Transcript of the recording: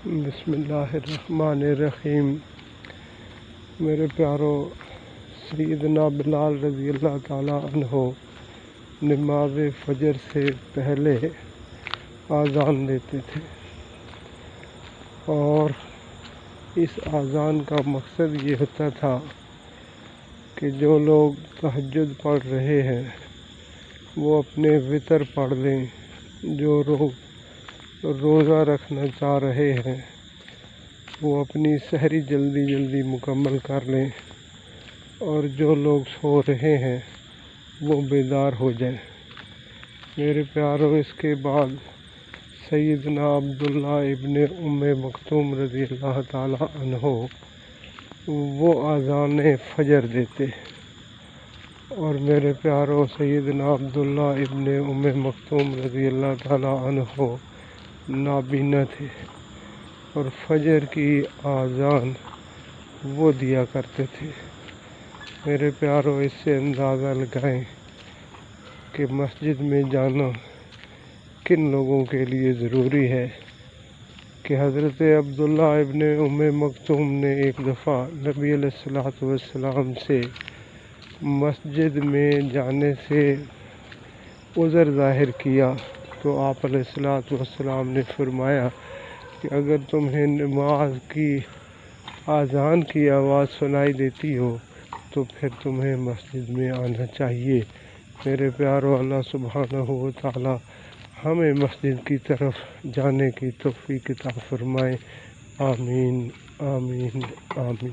بسم اللہ الرحمن الرحیم۔ میرے پیارو، سیدنا بلال رضی اللہ تعالیٰ عنہ نماز فجر سے پہلے اذان دیتے تھے، اور اس اذان کا مقصد یہ ہوتا تھا کہ جو لوگ تہجد پڑھ رہے ہیں وہ اپنے وتر پڑھ لیں، جو لوگ روزہ رکھنا چاہ رہے ہیں وہ اپنی سحری جلدی مکمل کر لیں، اور جو لوگ سو رہے ہیں وہ بیدار ہو جائیں۔ میرے پیارو، اس کے بعد سیدنا عبداللہ ابن ام مکتوم رضی اللہ تعالیٰ عنہ وہ اذان فجر دیتے، اور میرے پیارو سیدنا عبداللہ ابن ام مکتوم رضی اللہ تعالیٰ عنہ نابینا تھے، اور فجر کی اذان وہ دیا کرتے تھے۔ میرے پیارو، اس سے اندازہ لگائیں کہ مسجد میں جانا کن لوگوں کے لیے ضروری ہے کہ حضرت عبداللہ ابن ام مکتوم نے ایک دفعہ نبی علیہ الصلوۃ والسلام سے مسجد میں جانے سے عذر ظاہر کیا، تو آپ علیہ الصلوۃ والسلام نے فرمایا کہ اگر تمہیں نماز کی اذان کی آواز سنائی دیتی ہو تو پھر تمہیں مسجد میں آنا چاہیے۔ میرے پیارو، اللہ سبحانہ و تعالی ہمیں مسجد کی طرف جانے کی توفیق عطا فرمائے۔ آمین آمین آمین۔